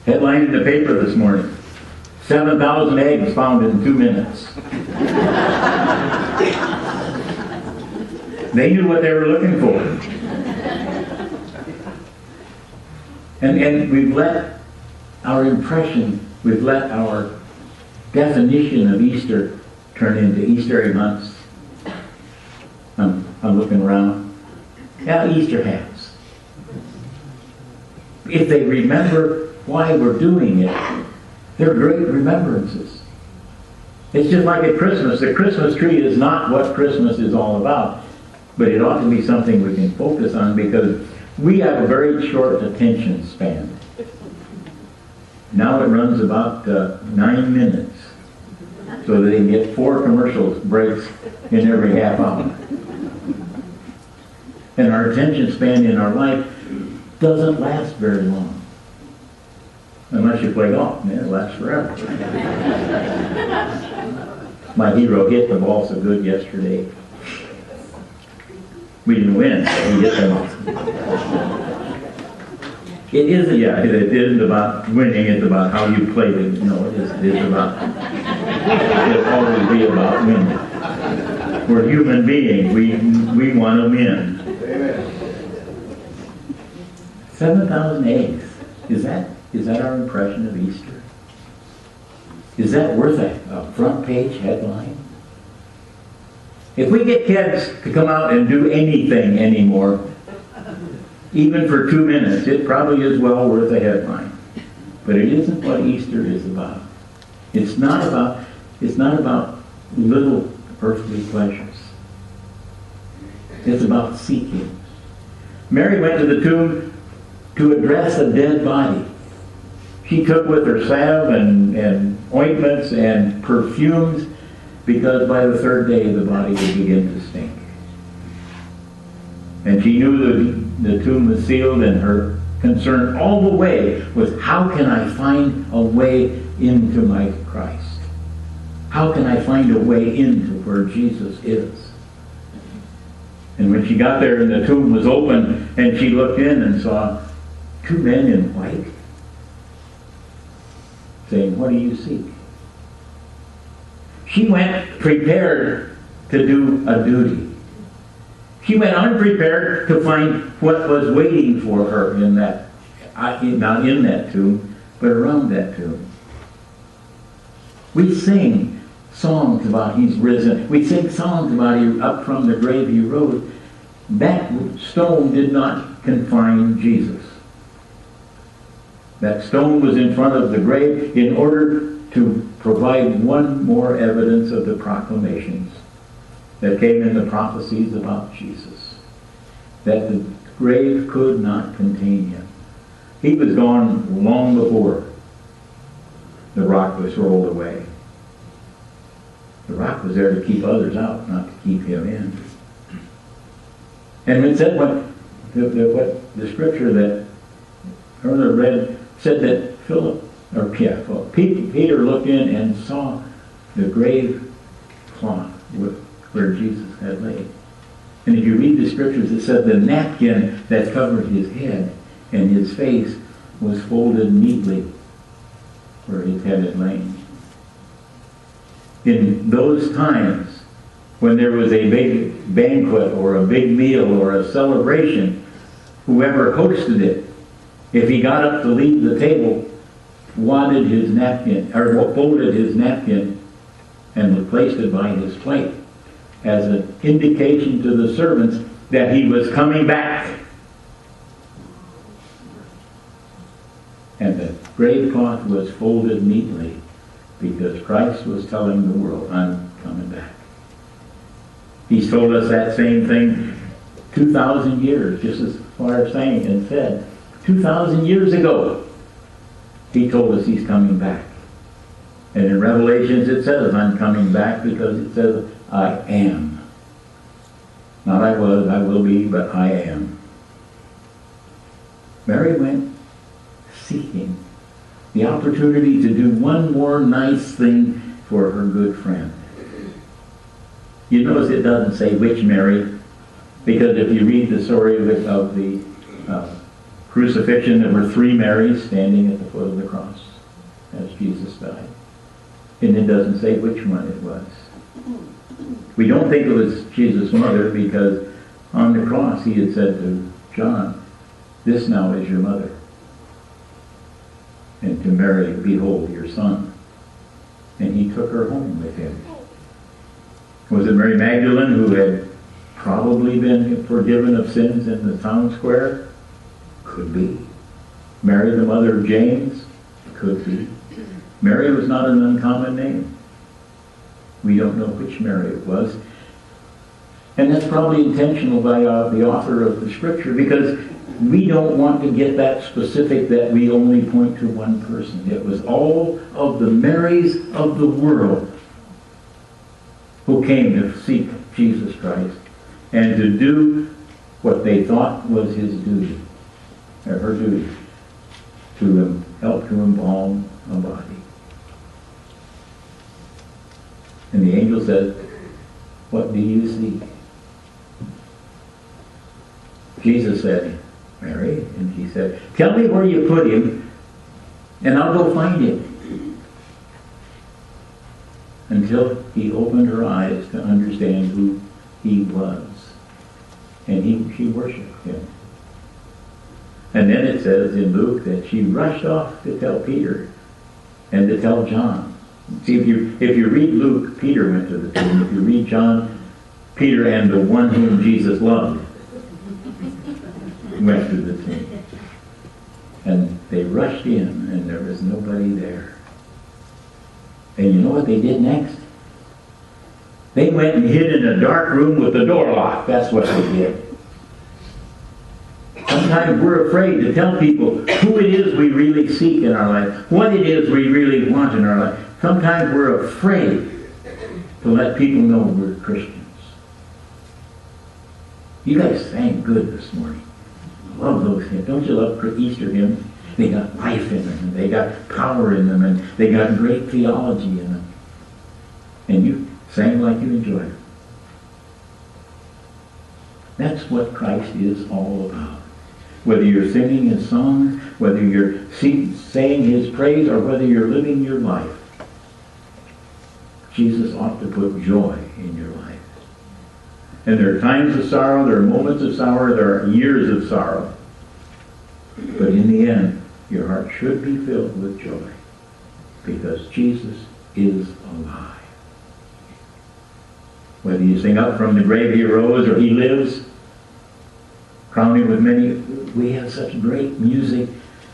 Headline in the paper this morning: 7,000 eggs found in 2 minutes. They knew what they were looking for. And we've let our impression, we've let our definition of Easter turn into Easter egg hunts. I'm looking around. Yeah, Easter hats. If they remember why we're doing it, they're great remembrances. It's just like at Christmas. The Christmas tree is not what Christmas is all about, but it ought to be something we can focus on because we have a very short attention span. Now it runs about 9 minutes, so they get 4 commercials breaks in every half hour. And our attention span in our life doesn't last very long. Unless you play golf, man, it lasts forever. My hero hit the ball so good yesterday. We didn't win, but he hit the ball. It isn't about winning, it's about how you play it. No, it'll always be about winning. We're human beings, we want to win. 7,000 eggs. Is that our impression of Easter? Is that worth a front page headline? If we get kids to come out and do anything anymore, even for 2 minutes, it probably is well worth a headline. But it isn't what Easter is about. It's not about little earthly pleasures. It's about seeking. Mary went to the tomb to address a dead body. She took with her salve and ointments and perfumes because by the 3rd day the body would begin to stink. And she knew the tomb was sealed, and her concern all the way was, how can I find a way into my Christ? How can I find a way into where Jesus is? And when she got there and the tomb was open and she looked in and saw 2 men in white saying, "What do you seek?" She went prepared to do a duty. She went unprepared to find what was waiting for her in that, not in that tomb, but around that tomb. We sing songs about He's risen. We sing songs about He up from the grave He rose. That stone did not confine Jesus. That stone was in front of the grave in order to provide one more evidence of the proclamations that came in the prophecies about Jesus. That the grave could not contain Him. He was gone long before the rock was rolled away. The rock was there to keep others out, not to keep Him in. And it said what the scripture that earlier read said that Peter looked in and saw the grave cloth where Jesus had laid. And if you read the scriptures, it said the napkin that covered His head and His face was folded neatly where His head had lain. In those times, when there was a big banquet or a big meal or a celebration, whoever hosted it, if he got up to leave the table, wadded his napkin, or folded his napkin and replaced it by his plate as an indication to the servants that he was coming back. And the grave cloth was folded neatly because Christ was telling the world, I'm coming back. He's told us that same thing 2,000 years, just as Far sang and said. 2,000 years ago, He told us He's coming back. And in Revelations it says, I'm coming back, because it says, I am. Not I was, I will be, but I am. Mary went seeking the opportunity to do one more nice thing for her good friend. You notice it doesn't say which Mary, because if you read the story of the crucifixion, there were 3 Marys standing at the foot of the cross as Jesus died. And it doesn't say which one it was. We don't think it was Jesus' mother, because on the cross he had said to John, "This now is your mother." And to Mary, "Behold your son." And he took her home with him. Was it Mary Magdalene, who had probably been forgiven of sins in the town square? Could be. Mary, the mother of James? Could be. Mary was not an uncommon name. We don't know which Mary it was. And that's probably intentional by the author of the scripture, because we don't want to get that specific that we only point to one person. It was all of the Marys of the world who came to seek Jesus Christ and to do what they thought was his duty, or her duty, to help to embalm a body. And the angel said, "What do you see?" Jesus said, "Mary," and she said, "Tell me where you put him, and I'll go find him." Until he opened her eyes to understand who he was. And she worshiped him. And then it says in Luke that she rushed off to tell Peter and to tell John. See, if you read Luke, Peter went to the tomb. If you read John, Peter and the one whom Jesus loved went to the tomb. And they rushed in, and there was nobody there. And you know what they did next? They went and hid in a dark room with the door locked. That's what they did. Sometimes we're afraid to tell people who it is we really seek in our life, what it is we really want in our life. Sometimes we're afraid to let people know we're Christians. You guys sang good this morning. I love those hymns. Don't you love Easter hymns? They got life in them, and they got power in them, and they got great theology in them. And you sang like you enjoyed it. That's what Christ is all about. Whether you're singing his songs, whether you're saying his praise, or whether you're living your life, Jesus ought to put joy in your life. And there are times of sorrow, there are moments of sorrow, there are years of sorrow. But in the end, your heart should be filled with joy, because Jesus is alive. Whether you sing "Up from the grave he arose" or "He lives," crowning with many, we have such great music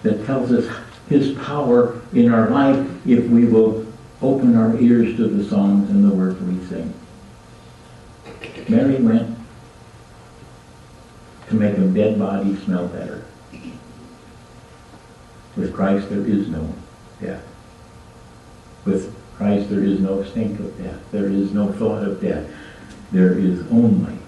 that tells us his power in our life if we will open our ears to the songs and the words we sing. Mary went to make a dead body smell better. With Christ there is no death. With Christ there is no stink of death. There is no thought of death. There is only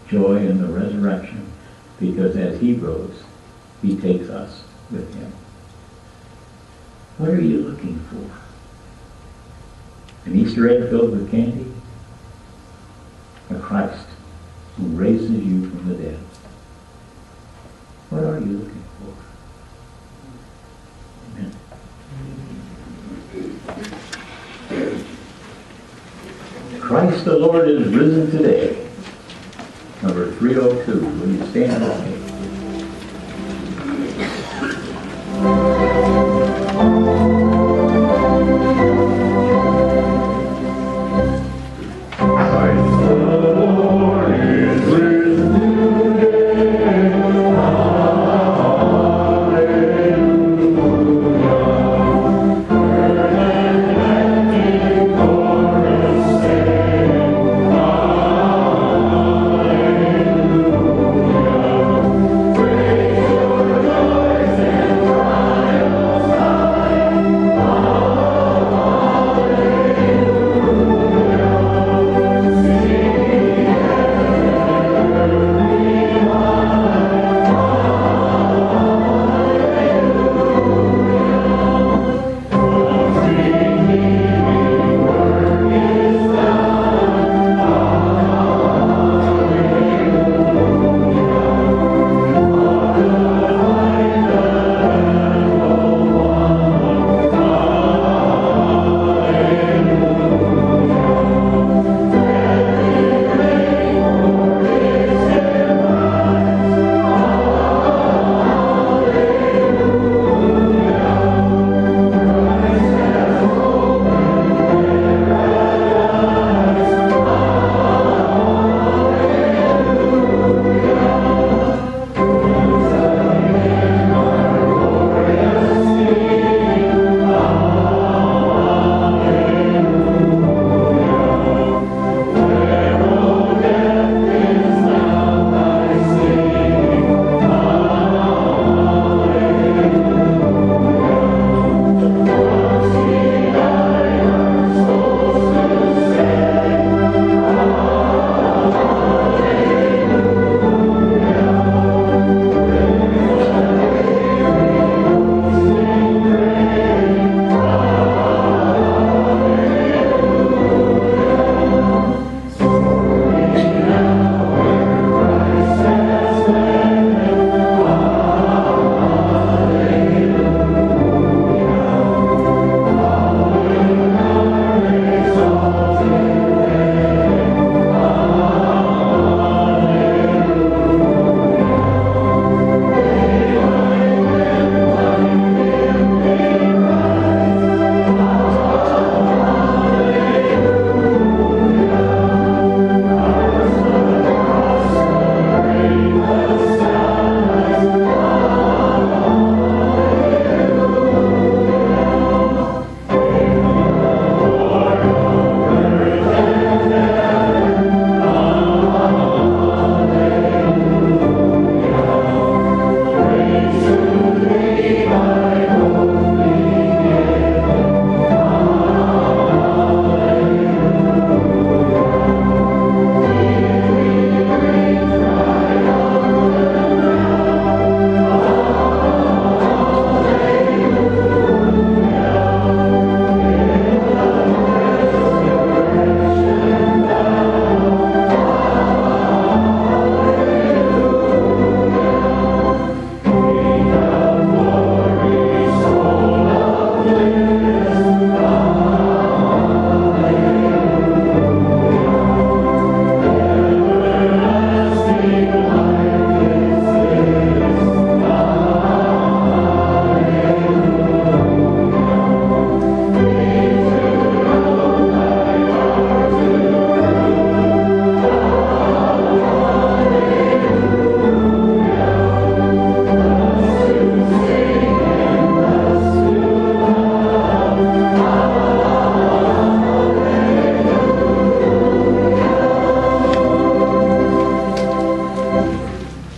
joy in the resurrection, because as he rose, he takes us with him. What are you looking for? An Easter egg filled with candy? A Christ who raises you from the dead? What are you looking for? Amen. Christ the Lord is risen today. Number 302. Will you stand with me?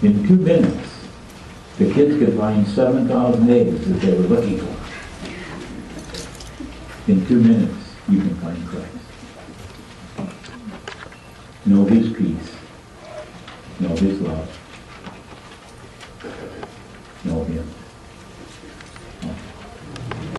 In 2 minutes, the kids could find 7,000 eggs that they were looking for. In 2 minutes, you can find Christ. Know His peace. Know His love. Know Him.